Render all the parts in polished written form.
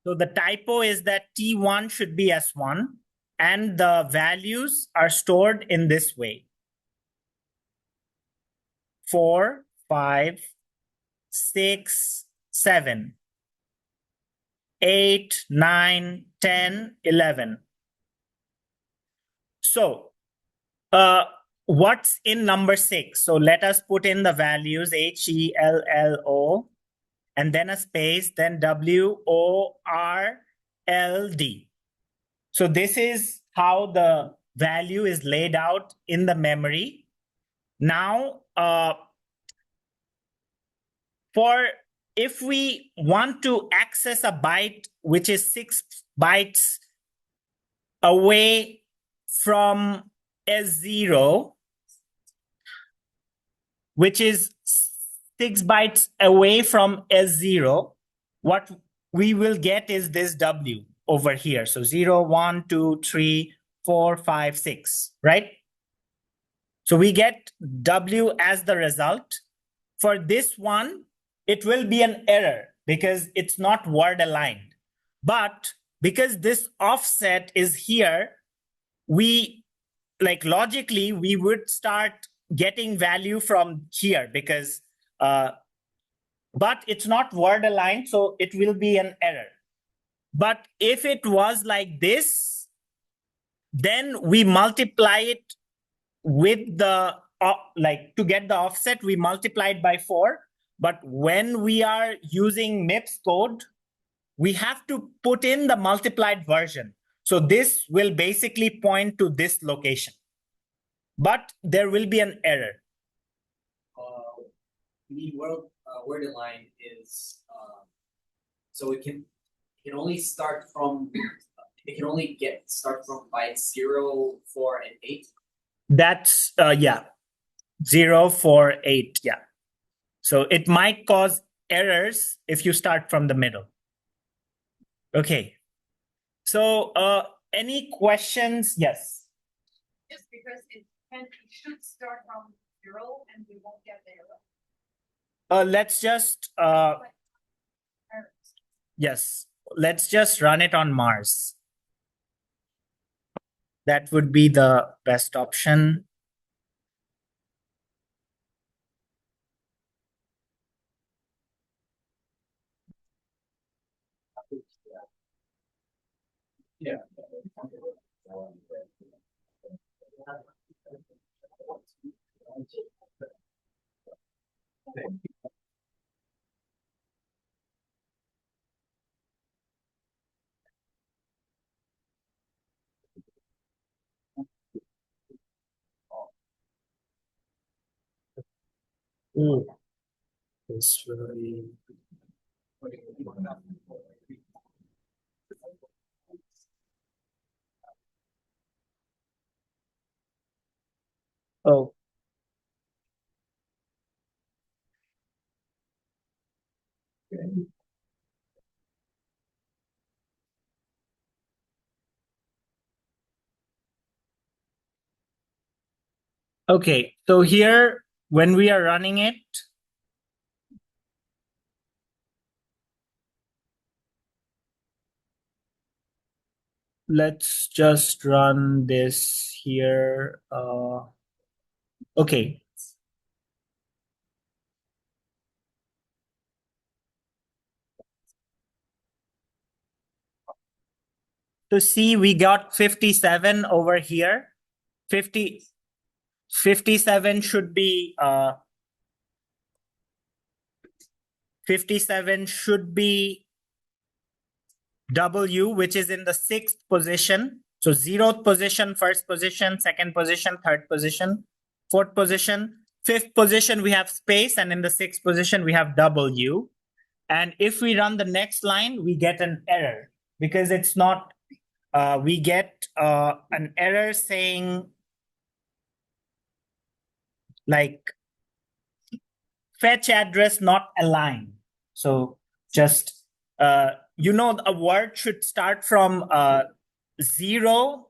So the typo is that T1 should be S1 and the values are stored in this way. 4, 5, 6, 7, 8, 9, 10, 11. So what's in number 6? So let us put in the values HELLO and then a space, then WORLD. So this is how the value is laid out in the memory. Now, for if we want to access a byte which is 6 bytes away from S0, which is 6 bytes away from S0, what we will get is this W over here. So 0, 1, 2, 3, 4, 5, 6, right? So we get W as the result. For this one, it will be an error because it's not word aligned. But because this offset is here, we like logically we would start getting value from here because but it's not word aligned, so it will be an error. But if it was like this, then we multiply it with the like to get the offset, we multiply it by 4. But when we are using MIPS code, we have to put in the multiplied version. So this will basically point to this location. But there will be an error. The word align is so it can only start from start from bytes 0, 4, and 8. That's yeah, 0, 4, 8. Yeah. So it might cause errors if you start from the middle. Okay. So any questions? Yes. Just because it should start from 0 and we won't get the error. Let's just yes, let's just run it on Mars. That would be the best option. Yeah. Ooh. This really... Oh. Okay, so here, when we are running it, let's just run this here. Okay. So see, we got 57 over here. 57 should be 57 should be W, which is in the 6th position. So 0th position, 1st position, 2nd position, 3rd position, 4th position, 5th position, we have space, and in the 6th position, we have W. And if we run the next line, we get an error because it's not, we get an error saying like fetch address not aligned. So just, you know, a word should start from 0.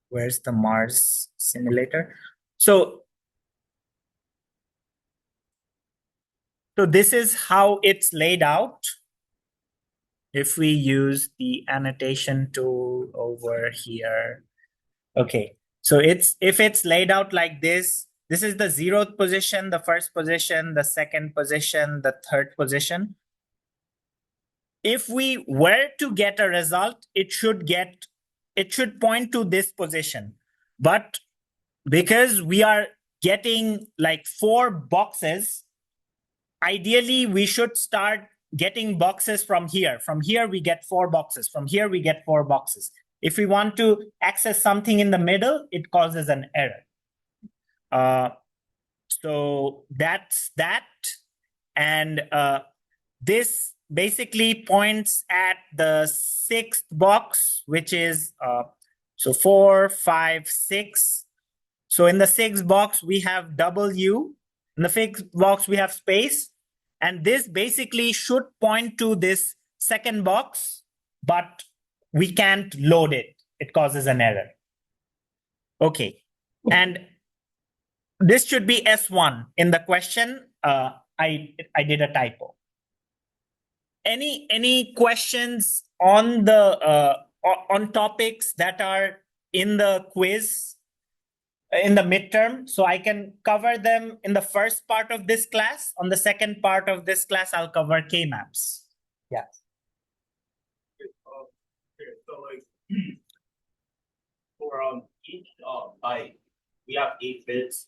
Where's the Mars simulator? So this is how it's laid out. if we use the annotation tool over here. Okay, so if it's laid out like this is the 0th position, the 1st position, the 2nd position, the 3rd position. If we were to get a result, it should point to this position. But because we are getting like 4 boxes, ideally we should start getting boxes from here. From here we get 4 boxes. From here we get 4 boxes. If we want to access something in the middle, it causes an error. So that's that. And this basically points at the 6th box, which is so 4, 5, 6. So in the 6th box, we have W. In the 5th box, we have space. And this basically should point to this 2nd box, but we can't load it. It causes an error. Okay. And this should be S1. In the question, I did a typo. Any questions on the on topics that are in the quiz, in the midterm? So I can cover them in the first part of this class. On the second part of this class, I'll cover kmaps. Yeah. So like for each byte, we have 8 bits.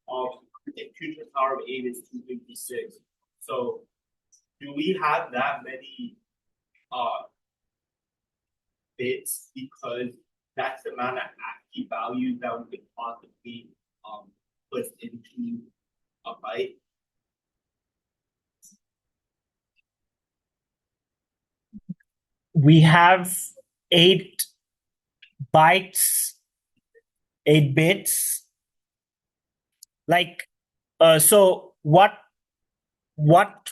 The 2 to the power of 8 is 256. So do we have that many bits because that's the amount of ASCII values that we could possibly put into a byte? We have 8 bytes, 8 bits. Like, so what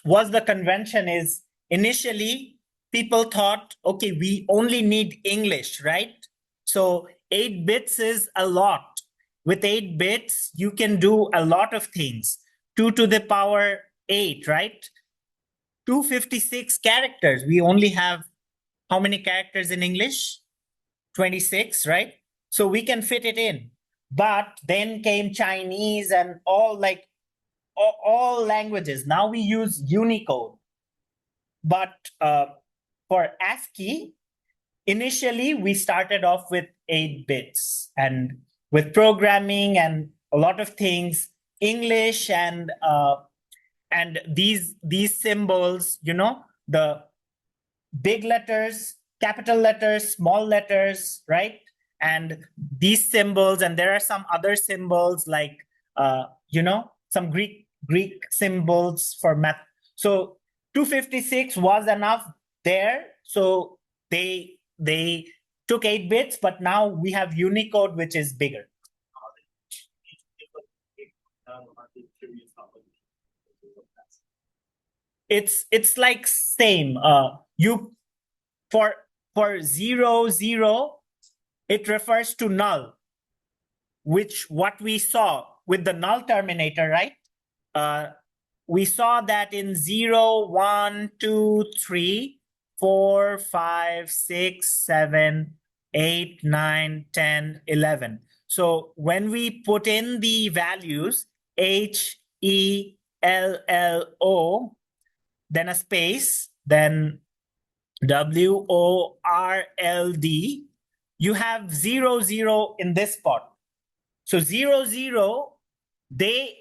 was the convention is initially people thought, okay, we only need English, right? So 8 bits is a lot. With 8 bits, you can do a lot of things. 2 to the power 8, right? 256 characters. We only have how many characters in English? 26, right? So we can fit it in. But then came Chinese and all languages. Now we use Unicode. But for ASCII, initially we started off with 8 bits, and with programming and a lot of things, English and these symbols, you know, the big letters, capital letters, small letters, right? And these symbols, and there are some other symbols like you know, some Greek symbols for math. So 256 was enough there. So they took 8 bits, but now we have Unicode, which is bigger. It's like same. You for 0, 0, it refers to null, which what we saw with the null terminator, right? We saw that in 0, 1, 2, 3, 4, 5, 6, 7, 8, 9, 10, 11. So when we put in the values H, E, L, L, O, then a space, then W, O, R, L, D, you have 0, 0 in this spot. So 0, 0, the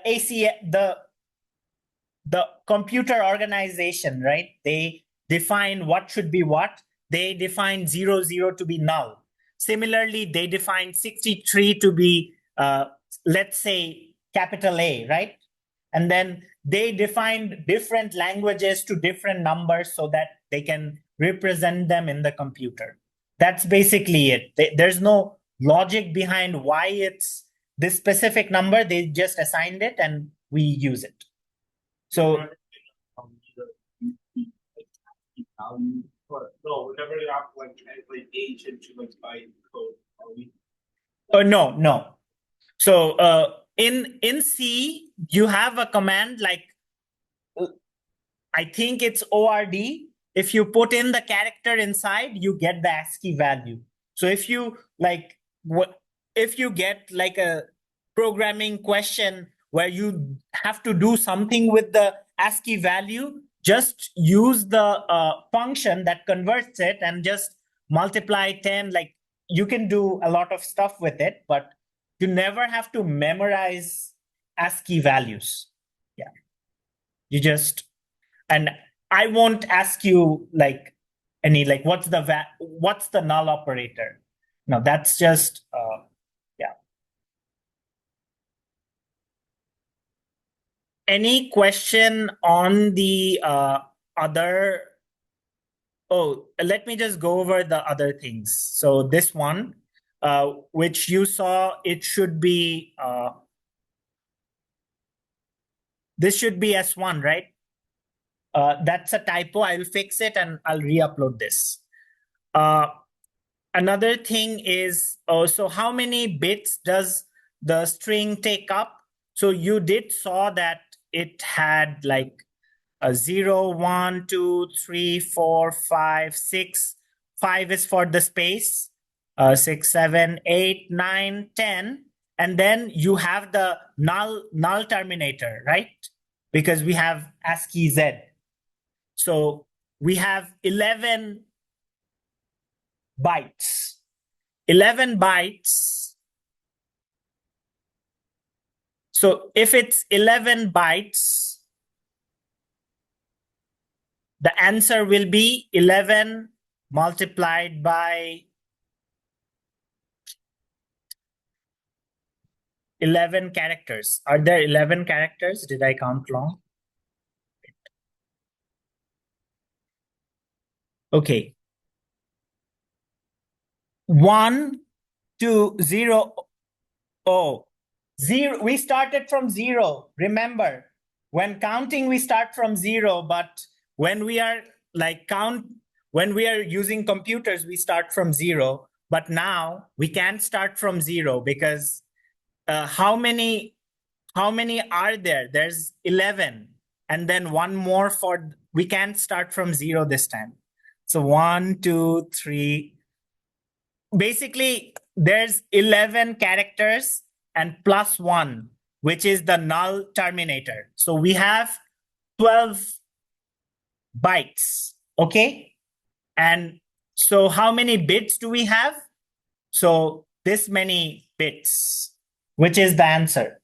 AC, the computer organization, right? They define what should be what. They define 0, 0 to be null. Similarly, they define 63 to be, let's say, capital A, right? And then they defined different languages to different numbers so that they can represent them in the computer. That's basically it. There's no logic behind why it's this specific number. They just assigned it and we use it. So no, whenever you have to like translate H into like byte code, are we? No. So in C, you have a command like I think it's ORD. If you put in the character inside, you get the ASCII value. So if you like, if you get like a programming question where you have to do something with the ASCII value, just use the function that converts it and just multiply 10. Like you can do a lot of stuff with it, but you never have to memorize ASCII values. Yeah. You just, and I won't ask you like any, like, what's the null operator? No, that's just, yeah. Any question on the other? Oh, let me just go over the other things. So this one, which you saw, it should be, this should be S1, right? That's a typo. I'll fix it and I'll re-upload this. Another thing is, so how many bits does the string take up? So you did saw that it had like a 0, 1, 2, 3, 4, 5, 6. 5 is for the space, 6, 7, 8, 9, 10. And then you have the null terminator, right? Because we have ASCII Z. So we have 11 bytes. 11 bytes. So if it's 11 bytes, the answer will be 11 multiplied by 11 characters. Are there 11 characters? Did I count wrong? Okay. 1, 2, 0. Oh, 0. We started from 0. Remember, when counting, we start from 0. But when we are when we are using computers, we start from 0. But now we can't start from 0 because how many are there? There's 11. And then one more we can't start from 0 this time. So 1, 2, 3. Basically, there's 11 characters and plus 1, which is the null terminator. So we have 12 bytes, okay? And so how many bits do we have? So this many bits, which is the answer.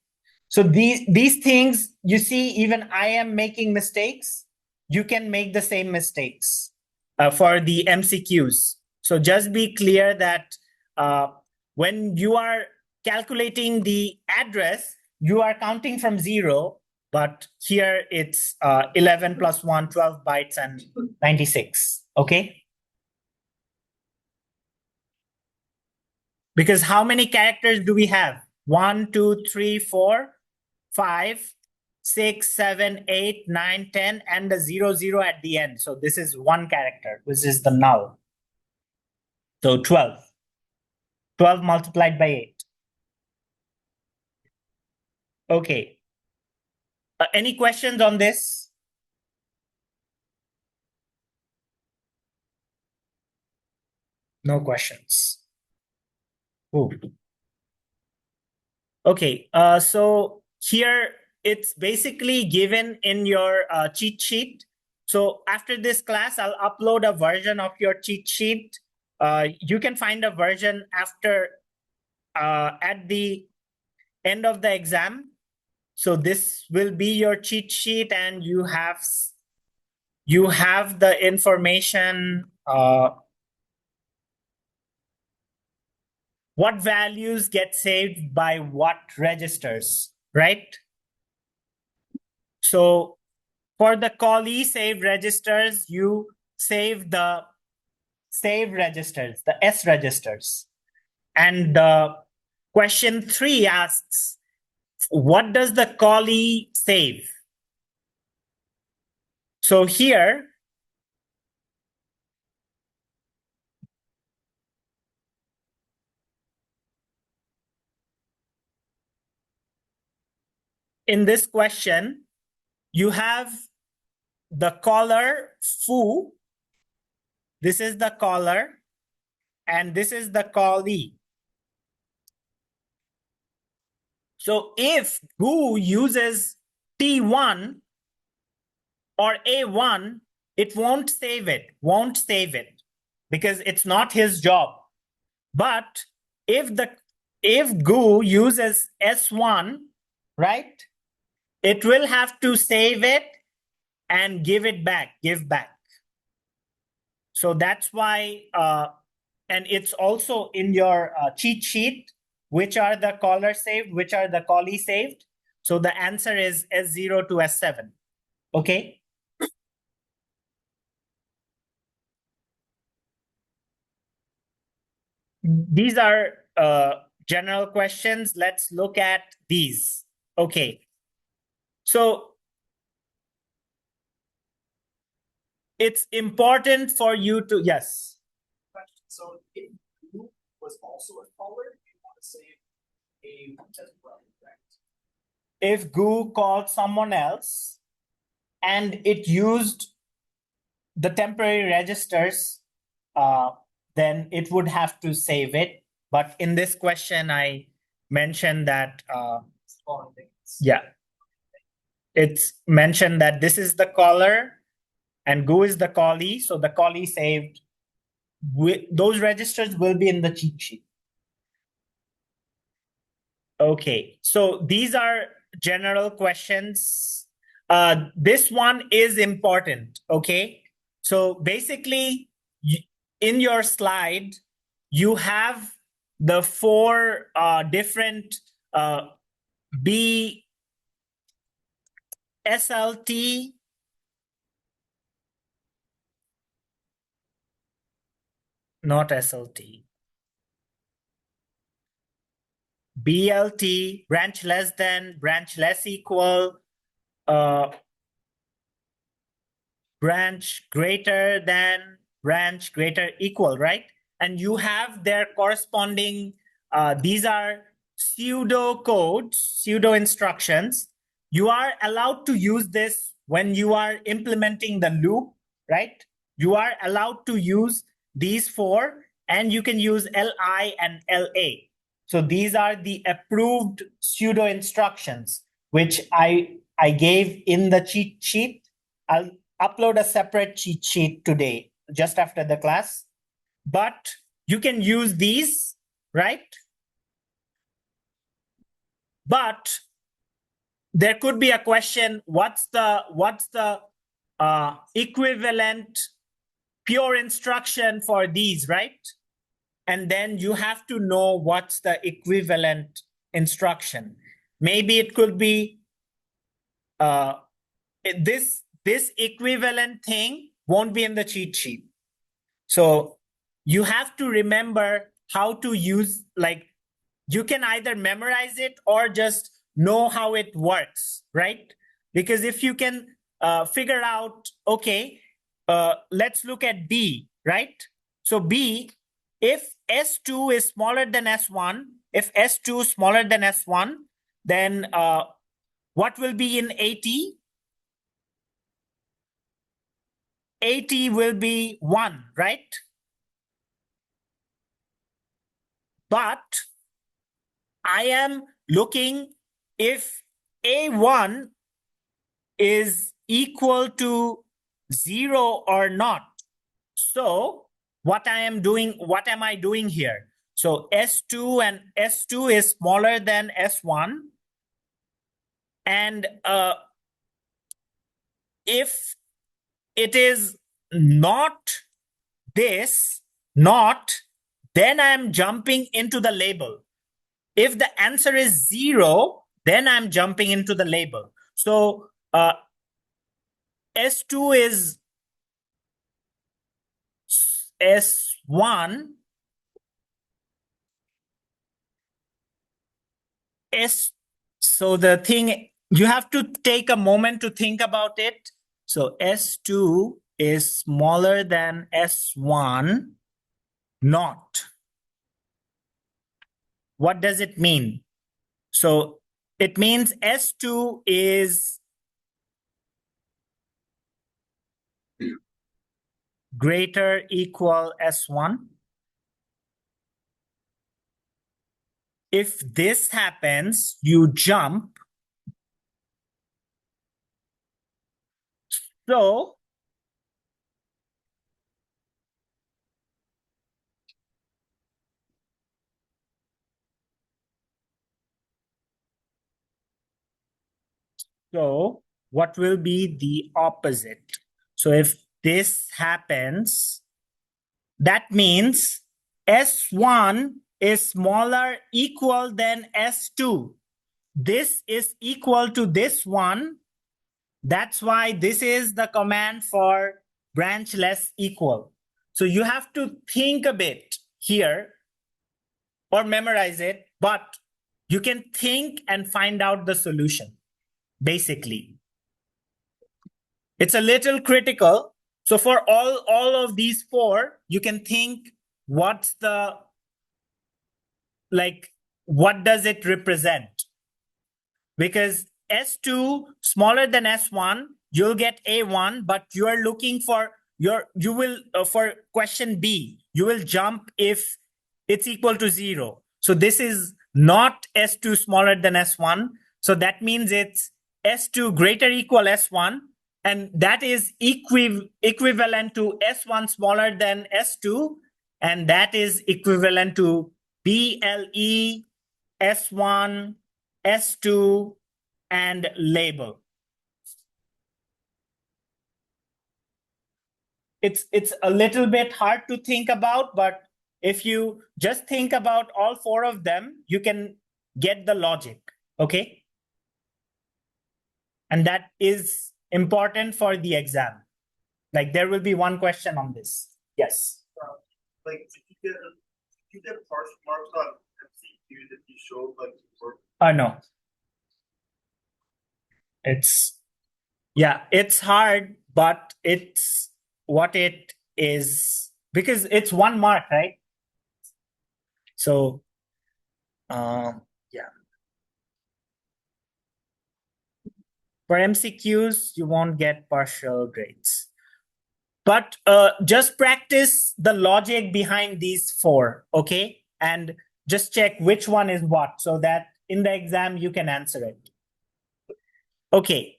So these things, you see, even I am making mistakes. You can make the same mistakes for the MCQs. So just be clear that when you are calculating the address, you are counting from 0, but here it's 11 plus 1, 12 bytes and 96, okay? Because how many characters do we have? 1, 2, 3, 4, 5, 6, 7, 8, 9, 10, and the 0, 0 at the end. So this is one character, which is the null. So 12. 12 multiplied by 8. Okay. Any questions on this? No questions. Ooh. Okay, so here it's basically given in your cheat sheet. So after this class, I'll upload a version of your cheat sheet. You can find a version after at the end of the exam. So this will be your cheat sheet, and you have the information. What values get saved by what registers, right? So for the callee save registers, you save the save registers, the S registers. And the question 3 asks, what does the callee save? So here, in this question, you have the caller foo, this is the caller, and this is the callee. So if Gu uses T1 or A1, it won't save it, because it's not his job. But if Gu uses S1, right, it will have to save it and give back. So that's why, and it's also in your cheat sheet, which are the caller saved, which are the callee saved. So the answer is S0 to S7. Okay. These are general questions. Let's look at these. Okay. So it's important for you to, yes. Question. So if Gu was also a caller, you want to save A as well, correct? If Gu called someone else and it used the temporary registers, then it would have to save it. But in this question, I mentioned that, Calling things. yeah, it's mentioned that this is the caller and Gu is the callee. So the callee saved, those registers will be in the cheat sheet. Okay, so these are general questions. This one is important, okay? So basically, in your slide, you have the four different B, SLT, not SLT, BLT, branch less than, branch less equal, branch greater than, branch greater equal, right? And you have their corresponding, these are pseudo codes, pseudo instructions. You are allowed to use this when you are implementing the loop, right? You are allowed to use these four, and you can use LI and LA. So these are the approved pseudo instructions, which I gave in the cheat sheet. I'll upload a separate cheat sheet today, just after the class. But you can use these, right? But there could be a question: what's the equivalent pure instruction for these, right? And then you have to know what's the equivalent instruction. Maybe it could be this equivalent thing won't be in the cheat sheet. So you have to remember how to use, like, you can either memorize it or just know how it works, right? Because if you can figure out, okay, let's look at B, right? So B, if S2 is smaller than S1, if S2 is smaller than S1, then what will be in AT? AT will be 1, right? But I am looking if A1 is equal to 0 or not. So what am I doing here? So S2 and S2 is smaller than S1. And if it is not this, then I'm jumping into the label. If the answer is 0, then I'm jumping into the label. So S2 is S1, so the thing, you have to take a moment to think about it. So S2 is smaller than S1, not. What does it mean? So it means S2 is greater equal S1. If this happens, you jump. So what will be the opposite? So if this happens, that means S1 is smaller equal than S2. This is equal to this one. That's why this is the command for branch less equal. So you have to think a bit here or memorize it, but you can think and find out the solution, basically. It's a little critical. So for all of these four, you can think what's the, like, what does it represent? Because S2 smaller than S1, you'll get A1, but you are looking for you will for question B, you will jump if it's equal to 0. So this is not S2 smaller than S1. So that means it's S2 greater equal S1, and that is equivalent to S1 smaller than S2, and that is equivalent to BLE S1 S2 and label. It's a little bit hard to think about, but if you just think about all four of them, you can get the logic, okay? And that is important for the exam. Like there will be one question on this. Yes. Like, did you get partial marks on MCQ that you showed, like, work? No. It's hard, but it's what it is, because it's 1 mark, right? So, yeah. For MCQs, you won't get partial grades. But just practice the logic behind these four, okay? And just check which one is what, so that in the exam you can answer it. Okay,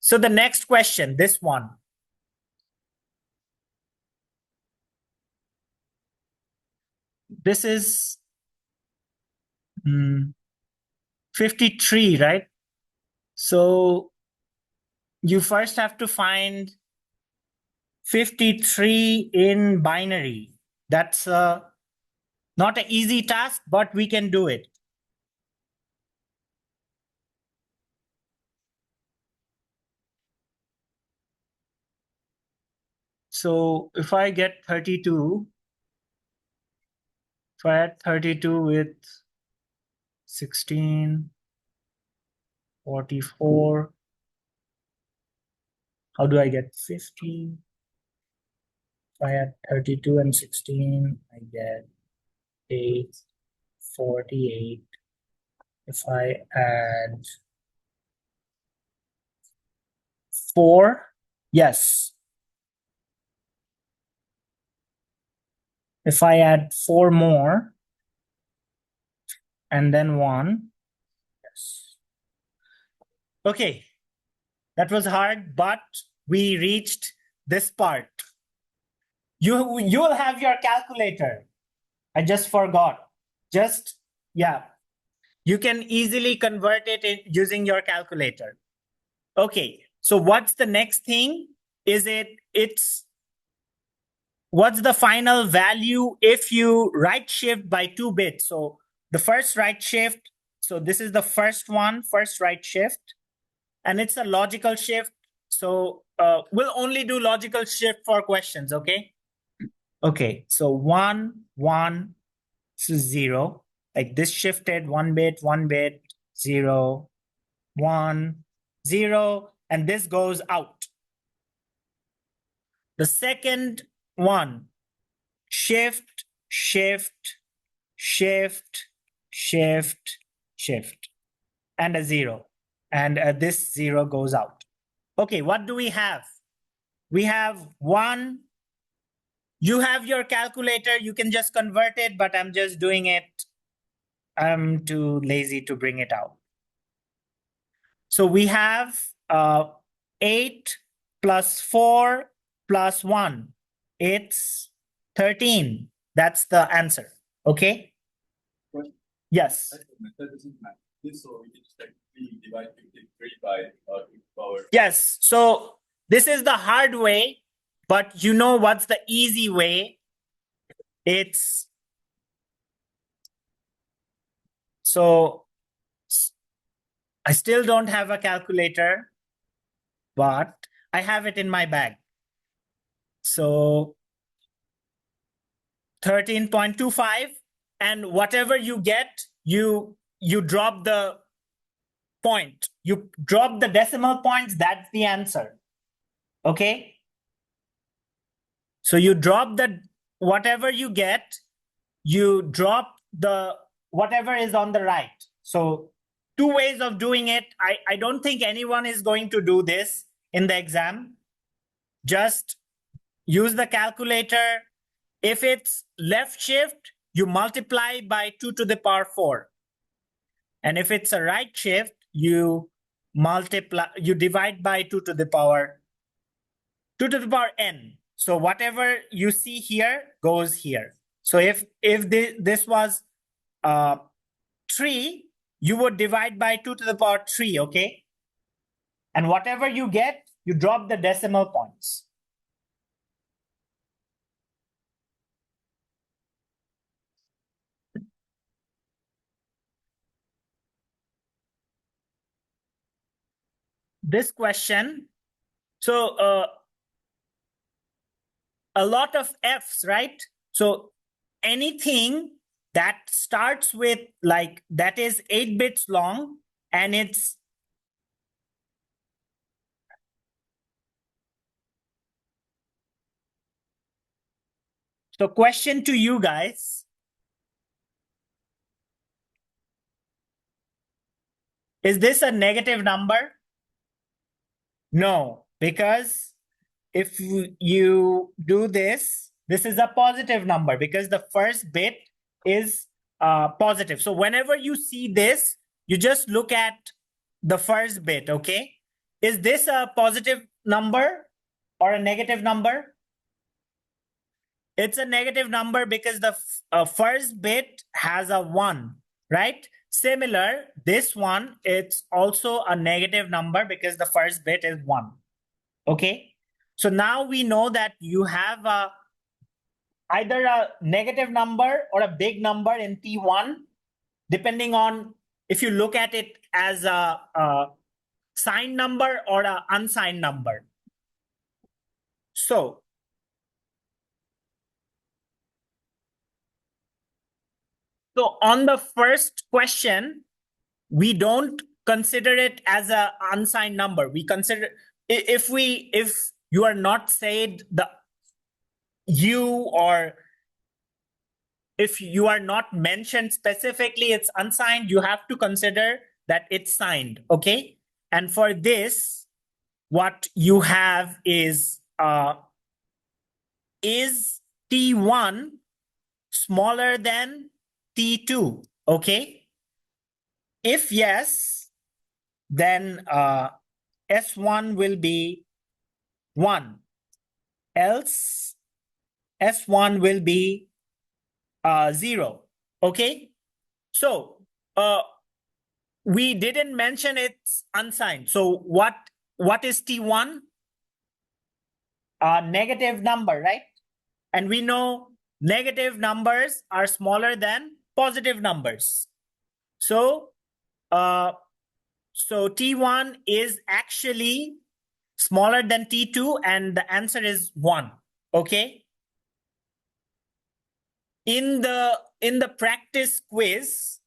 so the next question, this one. This is 53, right? So you first have to find 53 in binary. That's not an easy task, but we can do it. So if I get 32, if I add 32 with 16, 44, how do I get 50? If I add 32 and 16, I get 8, 48. If I add 4, yes. If I add 4 more, and then 1, yes. Okay, that was hard, but we reached this part. You will have your calculator. I just forgot. Yeah. You can easily convert it using your calculator. Okay, so what's the next thing? What's the final value if you right shift by 2 bits? So the first right shift, so this is the first one, first right shift, and it's a logical shift. So we'll only do logical shift for questions, okay? Okay, so 1, 1, 0. Like this shifted 1 bit, 0, 1, 0, and this goes out. The second one, shift, shift, shift, shift, shift, and a 0. And this 0 goes out. Okay, what do we have? We have 1, You have your calculator, you can just convert it, but I'm just doing it. I'm too lazy to bring it out. So we have 8 plus 4 plus 1. It's 13. That's the answer. Okay? Question. Yes. The method doesn't match this, so we can just like divide 53 by 2 power. Yes. So this is the hard way, but you know what's the easy way? It's so I still don't have a calculator, but I have it in my bag. So 13.25, and whatever you get, you drop the point. You drop the decimal points, that's the answer. Okay? So you drop the whatever you get, you drop the whatever is on the right. So 2 ways of doing it. I don't think anyone is going to do this in the exam. Just use the calculator. If it's left shift, you multiply by 2 to the power 4. And if it's a right shift, you divide by 2 to the power n. So whatever you see here goes here. So if this was 3, you would divide by 2 to the power 3, okay? And whatever you get, you drop the decimal points. This question, so a lot of F's, right? So anything that starts with like that is 8 bits long and it's so question to you guys. Is this a negative number? No, because if you do this, this is a positive number because the first bit is positive. So whenever you see this, you just look at the first bit, okay? Is this a positive number or a negative number? It's a negative number because the first bit has a 1, right? Similar, this one, it's also a negative number because the first bit is 1. Okay? So now we know that you have either a negative number or a big number in T1, depending on if you look at it as a signed number or an unsigned number. So on the first question, we don't consider it as an unsigned number. We consider if you are not said the you, or if you are not mentioned specifically, it's unsigned, you have to consider that it's signed, okay? And for this, what you have is T1 smaller than T2, okay? If yes, then S1 will be 1. Else, S1 will be 0, okay? So we didn't mention it's unsigned. So what is T1? A negative number, right? And we know negative numbers are smaller than positive numbers. So T1 is actually smaller than T2 and the answer is 1, okay? In the practice quiz,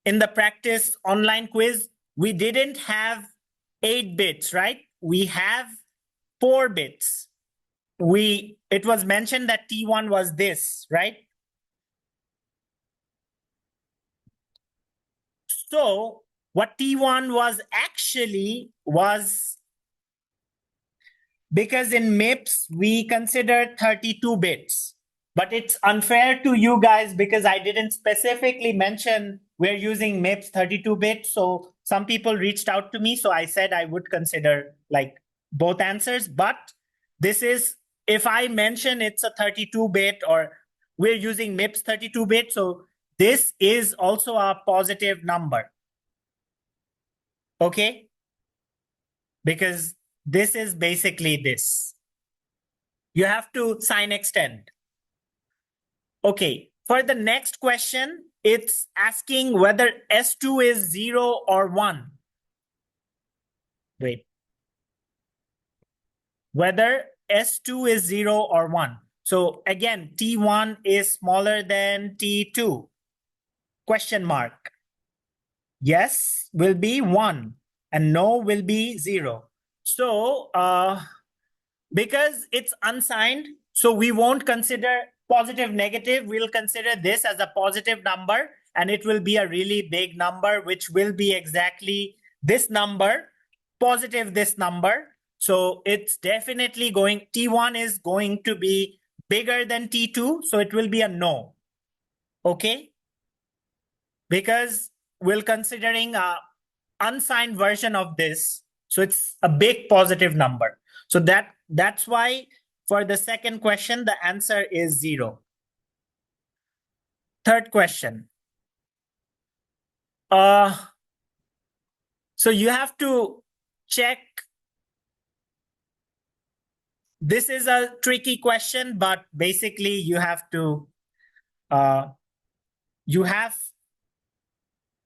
in the practice online quiz, we didn't have 8 bits, right? We have 4 bits. It was mentioned that T1 was this, right? So what T1 was actually was, because in MIPS we consider 32 bits. But it's unfair to you guys because I didn't specifically mention we're using MIPS 32-bit. So some people reached out to me. So I said I would consider like both answers. But this is, if I mention it's a 32-bit or we're using MIPS 32-bit. So this is also a positive number. Okay? Because this is basically this. You have to sign extend. Okay, for the next question, it's asking whether S2 is 0 or 1. Wait. Whether S2 is 0 or 1. So again, T1 is smaller than T2. Question mark. Yes will be 1 and no will be 0. So because it's unsigned, so we won't consider positive negative. We'll consider this as a positive number, and it will be a really big number, which will be exactly this number, positive this number. So it's definitely going, T1 is going to be bigger than T2, so it will be a no. Okay? Because we're considering a unsigned version of this, so it's a big positive number. So that's why for the second question, the answer is 0. Third question. So you have to check. This is a tricky question, but basically you have to, you have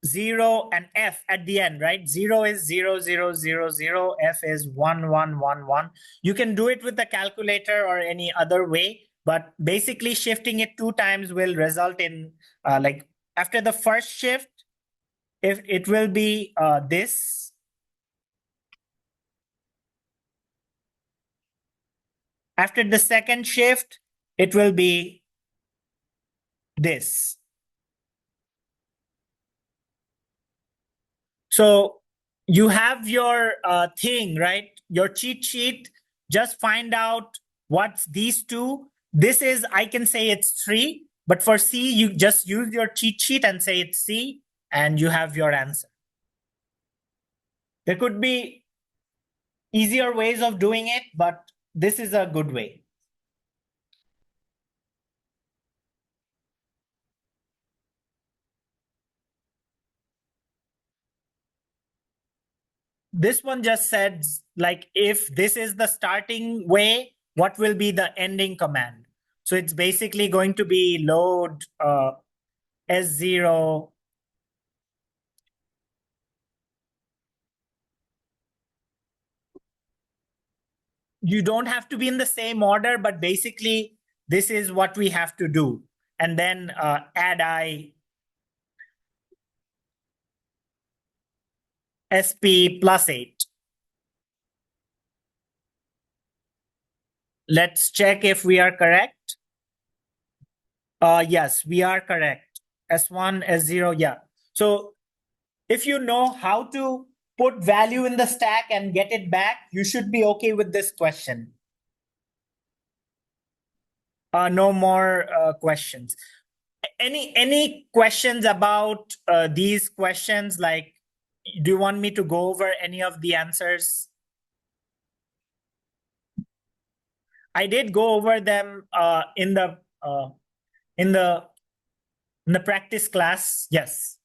0 and F at the end, right? 0 is 0, 0, 0, 0. F is 1, 1, 1, 1. You can do it with the calculator or any other way, but basically shifting it 2 times will result in like after the first shift, if it will be this. After the second shift, it will be this. So you have your thing, right? Your cheat sheet. Just find out what's these two. This is, I can say it's 3, but for C, you just use your cheat sheet and say it's C, and you have your answer. There could be easier ways of doing it, but this is a good way. This one just says, like, if this is the starting way, what will be the ending command? So it's basically going to be load S0. You don't have to be in the same order, but basically this is what we have to do. And then add I SP plus 8. Let's check if we are correct. Yes, we are correct. S1, S0, yeah. So if you know how to put value in the stack and get it back, you should be okay with this question. No more questions. Any questions about these questions? Like, do you want me to go over any of the answers? I did go over them in the practice class. Yes.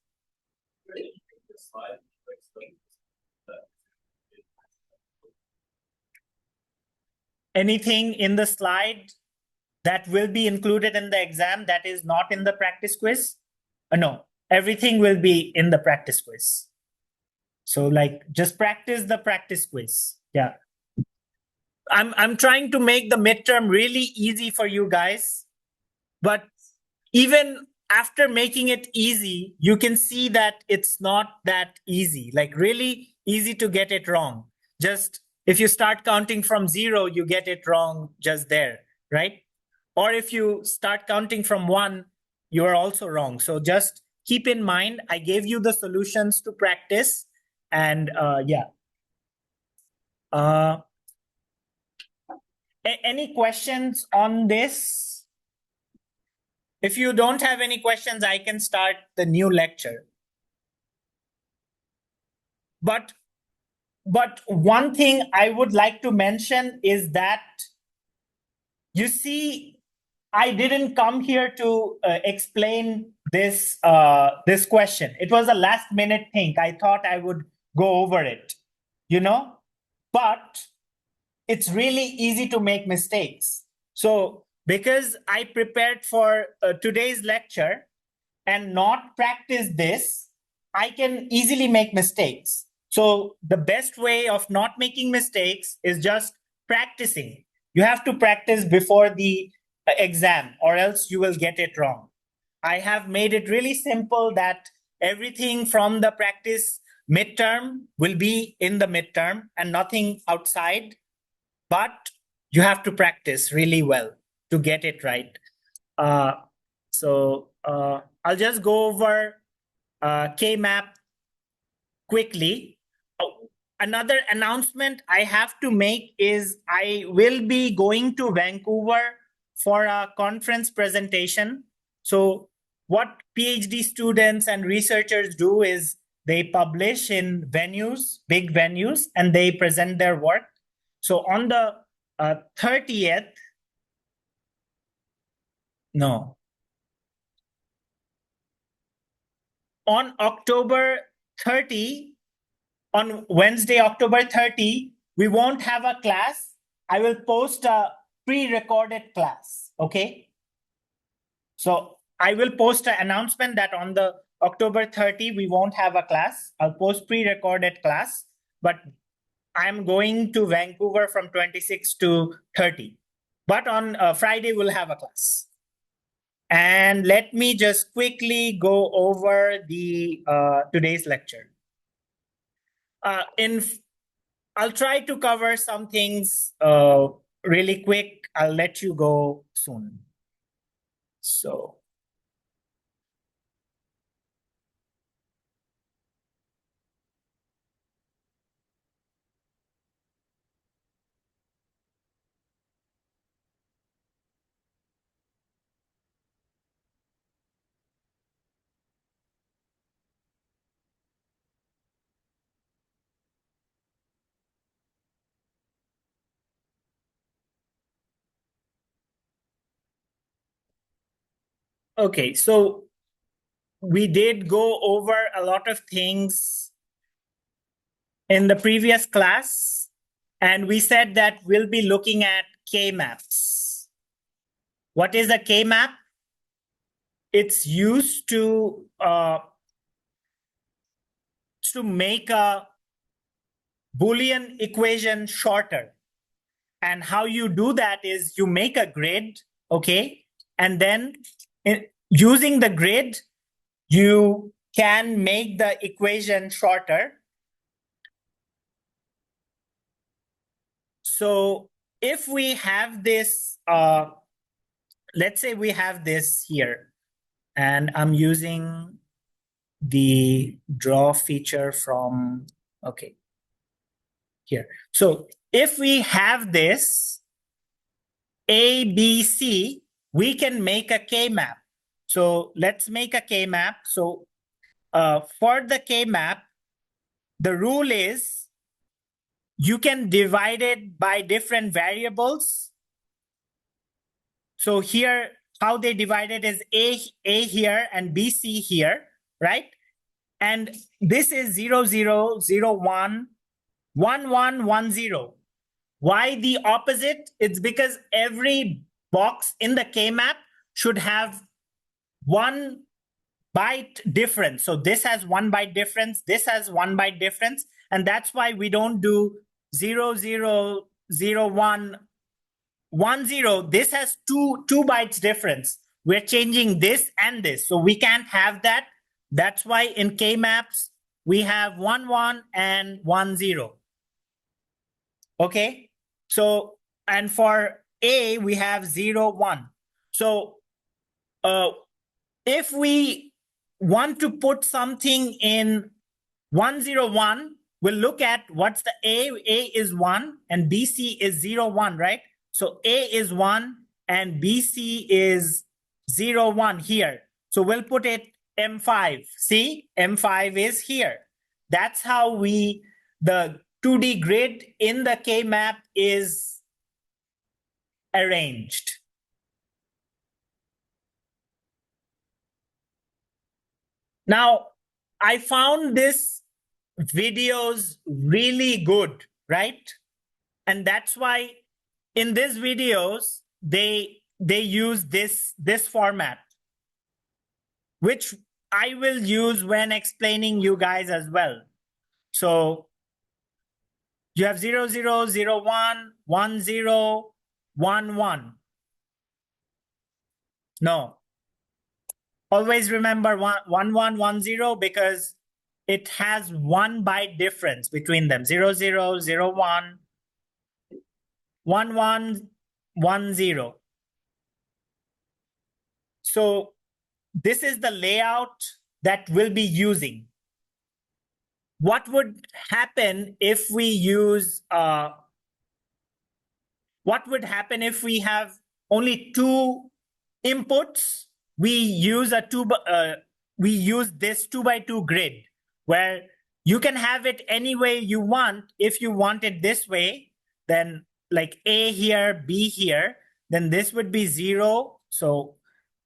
Anything in the slide that will be included in the exam that is not in the practice quiz? No, everything will be in the practice quiz. So like just practice the practice quiz. Yeah. I'm trying to make the midterm really easy for you guys. But even after making it easy, you can see that it's not that easy, like really easy to get it wrong. Just if you start counting from 0, you get it wrong just there, right? Or if you start counting from 1, you are also wrong. So just keep in mind, I gave you the solutions to practice. And yeah. Any questions on this? If you don't have any questions, I can start the new lecture. But one thing I would like to mention is that, you see, I didn't come here to explain this this question. It was a last minute thing. I thought I would go over it, you know, but it's really easy to make mistakes. So because I prepared for today's lecture and not practice this, I can easily make mistakes. So the best way of not making mistakes is just practicing. You have to practice before the exam, or else you will get it wrong. I have made it really simple that everything from the practice midterm will be in the midterm and nothing outside. But you have to practice really well to get it right. I'll just go over kmap quickly. Oh, another announcement I have to make is I will be going to Vancouver for a conference presentation. So what PhD students and researchers do is they publish in venues, big venues, and they present their work. So on the 30th, no, on October 30, on Wednesday, October 30, we won't have a class. I will post a pre-recorded class, okay? So I will post an announcement that on the October 30, we won't have a class. I'll post pre-recorded class, but I'm going to Vancouver from 26 to 30. But on Friday, we'll have a class. And let me just quickly go over the today's lecture. I'll try to cover some things really quick. I'll let you go soon. So. Okay, so we did go over a lot of things in the previous class, and we said that we'll be looking at kmaps. What is a kmap? It's used to make a Boolean equation shorter. And how you do that is you make a grid, okay? And then using the grid, you can make the equation shorter. So if we have this, let's say we have this here, and I'm using the draw feature from, okay, here. So if we have this A, B, C, we can make a K-map. So let's make a K-map. So for the K-map, the rule is you can divide it by different variables. So here, how they divide it is A here and BC here, right? And this is 0, 0, 0, 1, 1, 1, 1, 0. Why the opposite? It's because every box in the K-map should have 1 byte difference. So this has 1 byte difference, this has 1 byte difference, and that's why we don't do 0, 0, 0, 1, 1, 0. This has two bytes difference. We're changing this and this, so we can't have that. That's why in K-maps, we have 1, 1 and 1, 0. Okay, so, and for A, we have 0, 1. So if we want to put something in 1, 0, 1, we'll look at what's the A. A is 1 and BC is 0, 1, right? So A is 1 and BC is 0, 1 here. So we'll put it M5. See, M5 is here. That's how the 2D grid in the K map is arranged. Now, I found this videos really good, right? And that's why in these videos, they use this format, which I will use when explaining you guys as well. So you have 0, 0, 0, 1, 1, 0, 1, 1. No. Always remember 1, 1, 1, 1, 0 because it has 1 byte difference between them. 0, 0, 0, 1, 1, 1, 1, 0. So this is the layout that we'll be using. What would happen if we use, what would happen if we have only 2 inputs? We use this 2 by 2 grid where you can have it any way you want. If you want it this way, then like A here, B here, then this would be 0. So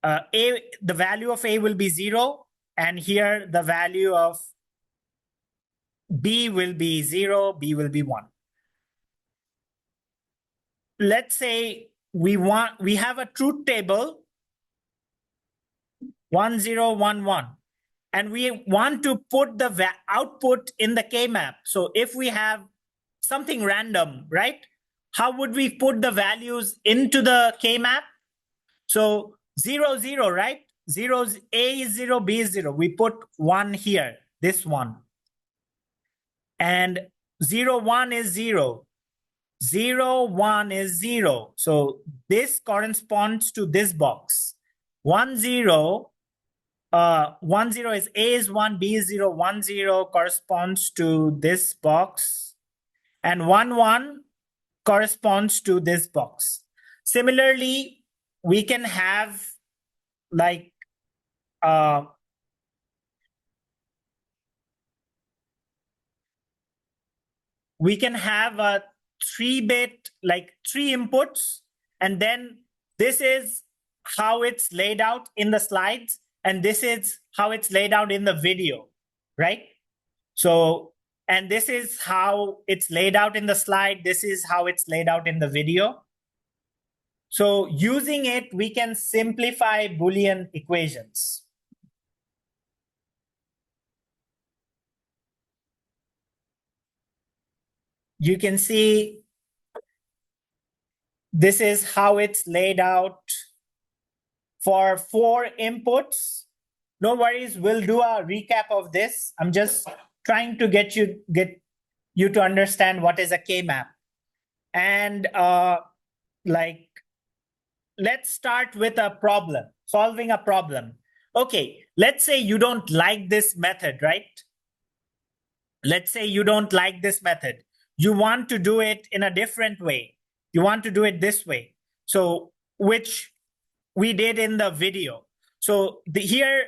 the value of A will be 0, and here the value of B will be 0, B will be 1. Let's say we have a truth table 1, 0, 1, 1, and we want to put the output in the K map. So if we have something random, right? How would we put the values into the K map? So 0, 0, right? 0, A is 0, B is 0. We put 1 here, this one. And 0, 1 is 0. 0, 1 is 0. So this corresponds to this box. 1, 0, 1, 0 is A is 1, B is 0, 1, 0 corresponds to this box. And 1, 1 corresponds to this box. Similarly, we can have like we can have a 3-bit, like 3 inputs, and then this is how it's laid out in the slides, and this is how it's laid out in the video, right? So, and this is how it's laid out in the slide, this is how it's laid out in the video. So using it, we can simplify Boolean equations. You can see this is how it's laid out for 4 inputs. No worries, we'll do a recap of this. I'm just trying to get you to understand what is a K-map. And like, let's start with a problem, solving a problem. Okay, let's say you don't like this method, right? Let's say you don't like this method. You want to do it in a different way. You want to do it this way. So, which we did in the video. So here,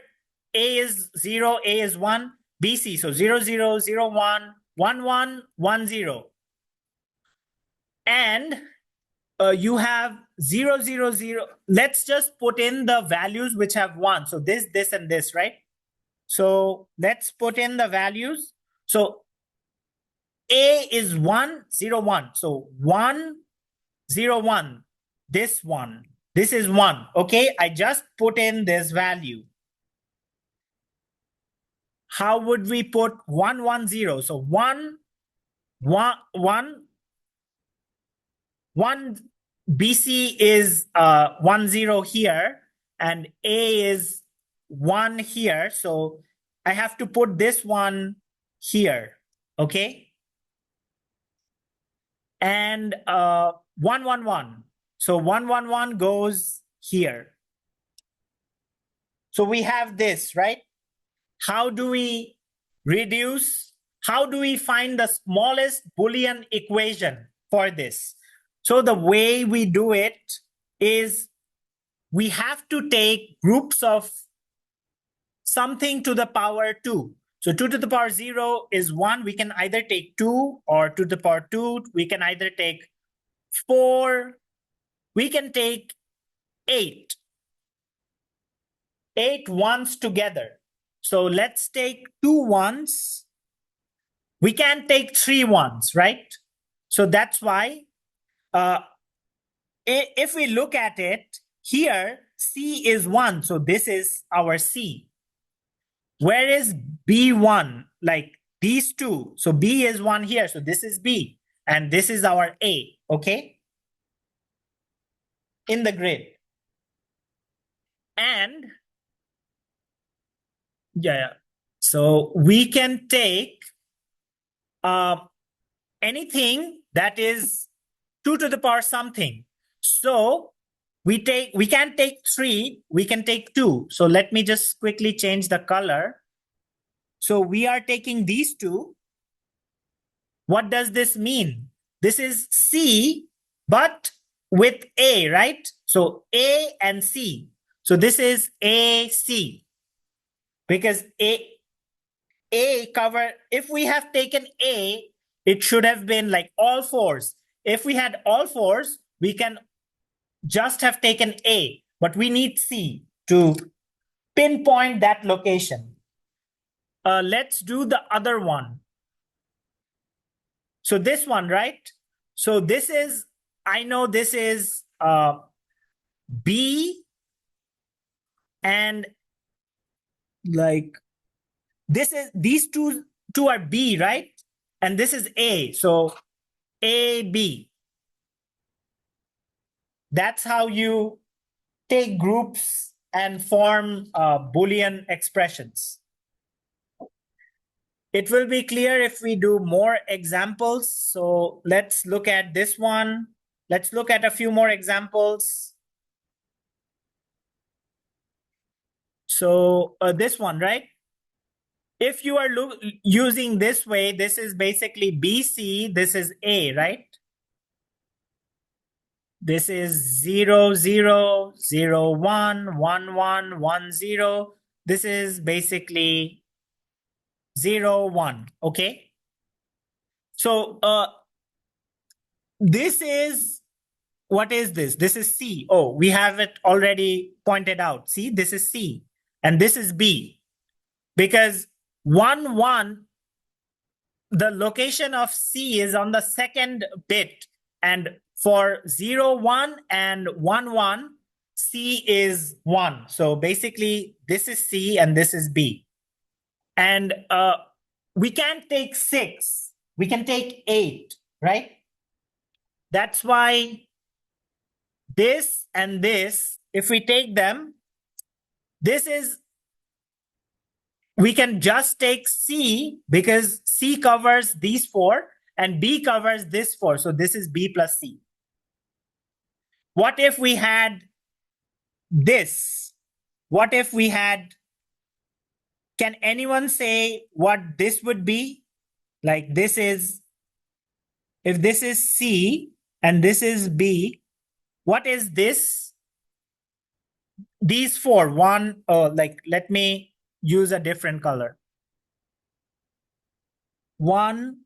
A is 0, A is 1, BC. So 0, 0, 0, 1, 1, 1, 1, 0. And you have 0, 0, 0. Let's just put in the values which have 1. So this, and this, right? So let's put in the values. So A is 1, 0, 1. So 1, 0, 1. This one. This is 1. Okay, I just put in this value. How would we put 1, 1, 0? So 1, 1, 1, 1 BC is 1, 0 here, and A is 1 here. So I have to put this one here. Okay. And 1, 1, 1. So 1, 1, 1 goes here. So we have this, right? How do we reduce? How do we find the smallest Boolean equation for this? So the way we do it is we have to take groups of something to the power 2. So 2 to the power 0 is 1. We can either take 2, or 2 to the power 2. We can either take 4. We can take 8. 8 ones together. So let's take 2 ones. We can't take 3 ones, right? So that's why if we look at it here, C is 1. So this is our C. Where is B1? Like these two. So B is 1 here. So this is B. And this is our A. Okay? In the grid. And yeah. So we can take anything that is 2 to the power something. So we can take 3, we can take 2. So let me just quickly change the color. So we are taking these two. What does this mean? This is C, but with A, right? So A and C. So this is AC. Because A cover, if we have taken A, it should have been like all fours. If we had all fours, we can just have taken A, but we need C to pinpoint that location. Let's do the other one. So this one, right? So this is, I know this is B, and like this is, these two are B, right? And this is A. So AB. That's how you take groups and form Boolean expressions. It will be clear if we do more examples. So let's look at this one. Let's look at a few more examples. So this one, right? If you are using this way, this is basically BC, this is A, right? This is 0, 0, 0, 1, 1, 1, 1, 0. This is basically 0, 1, okay? So this is, what is this? This is C. Oh, we have it already pointed out. See, this is C and this is B. Because 1, 1, the location of C is on the second bit. And for 0, 1 and 1, 1, C is 1. So basically, this is C and this is B. And we can't take 6. We can take 8, right? That's why this and this, if we take them, this is, we can just take C because C covers these 4 and B covers this 4. So this is B plus C. What if we had this? What if we had, can anyone say what this would be? Like this is, if this is C and this is B, what is this? These 4, like let me use a different color. 1,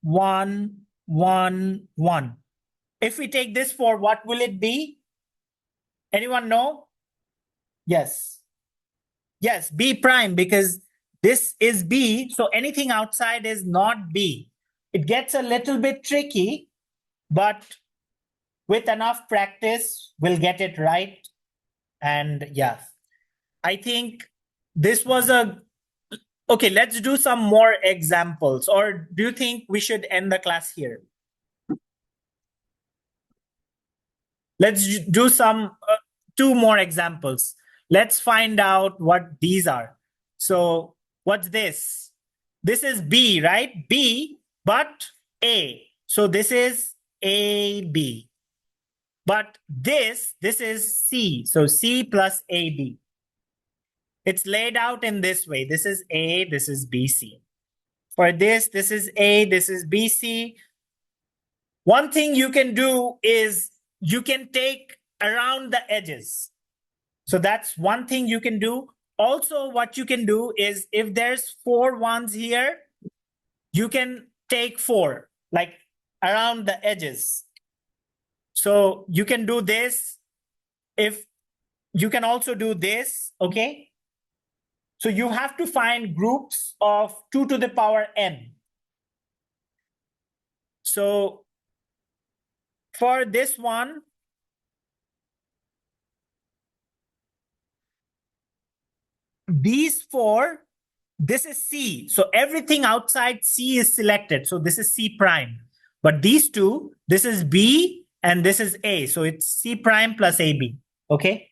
1, 1, 1. If we take this 4, what will it be? Anyone know? Yes. Yes, B prime, because this is B, so anything outside is not B. It gets a little bit tricky, but with enough practice, we'll get it right. And yeah, I think this was a, okay, let's do some more examples. Or do you think we should end the class here? Let's do some 2 more examples. Let's find out what these are. So what's this? This is B, right? B, but A. So this is AB. But this is C. So C plus AB. It's laid out in this way. This is A, this is BC. For this is A, this is BC. One thing you can do is you can take around the edges. So that's one thing you can do. Also, what you can do is if there's 4 ones here, you can take 4, like around the edges. So you can do this. If you can also do this, okay? So you have to find groups of 2 to the power n. So for this one, these 4, this is C. So everything outside C is selected. So this is C prime. But these 2, this is B and this is A. So it's C prime plus AB. Okay.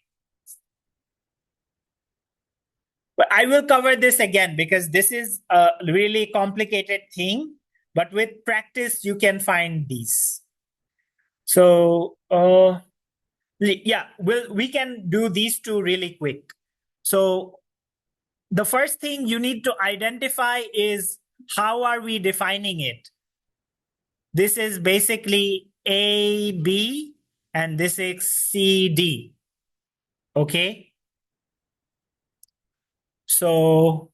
But I will cover this again because this is a really complicated thing. But with practice, you can find these. So yeah, we can do these 2 really quick. So the first thing you need to identify is how are we defining it? This is basically A, B, and this is C, D. Okay. So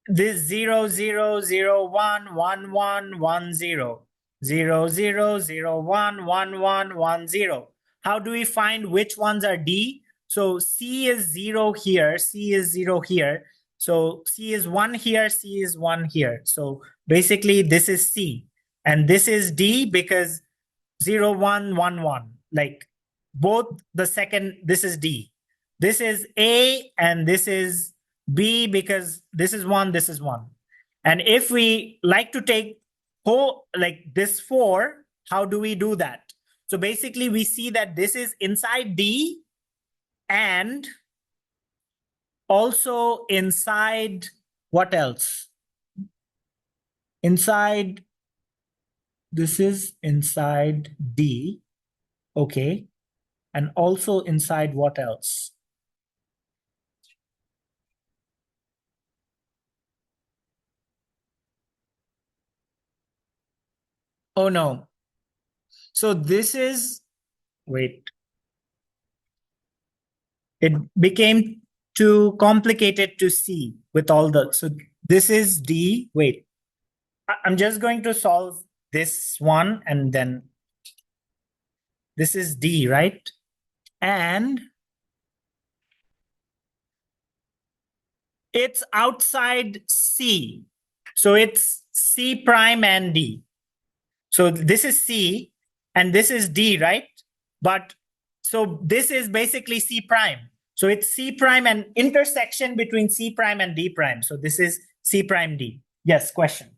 this 0, 0, 0, 1, 1, 1, 1, 0. 0, 0, 0, 1, 1, 1, 1, 0. How do we find which ones are D? So C is 0 here, C is 0 here. So C is 1 here, C is 1 here. So basically this is C. And this is D because 0, 1, 1, 1. Like both the second, this is D. This is A and this is B because this is 1, this is 1. And if we like to take whole like this 4, how do we do that? So basically we see that this is inside D and also inside what else? Inside, this is inside D, okay, and also inside what else? Oh no. So this is, wait, it became too complicated to see with all the, so this is D, wait, I'm just going to solve this one and then this is D, right? And it's outside C. So it's C prime and D. So this is C and this is D, right? But so this is basically C prime. So it's C prime and intersection between C prime and D prime. So this is C prime D. Yes, question.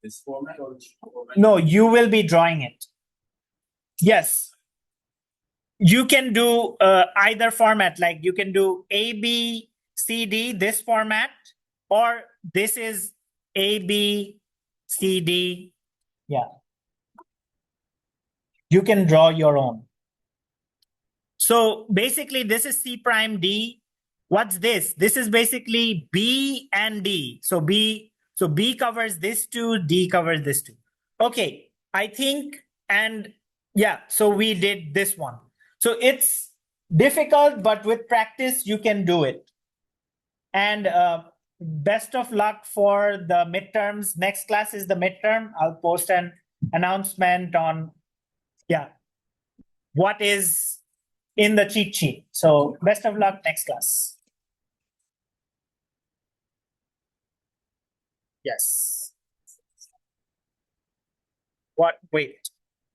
This format or which format? No, you will be drawing it. Yes. You can do either format, like you can do A, B, C, D, this format, or this is A, B, C, D. Yeah. You can draw your own. So basically, this is C prime D. What's this? This is basically B and D. So B covers this two, D covers this two. Okay, I think, and yeah, so we did this one. So it's difficult, but with practice, you can do it. And best of luck for the midterms. Next class is the midterm. I'll post an announcement on, yeah, what is in the cheat sheet. So best of luck next class. Yes. What? Wait.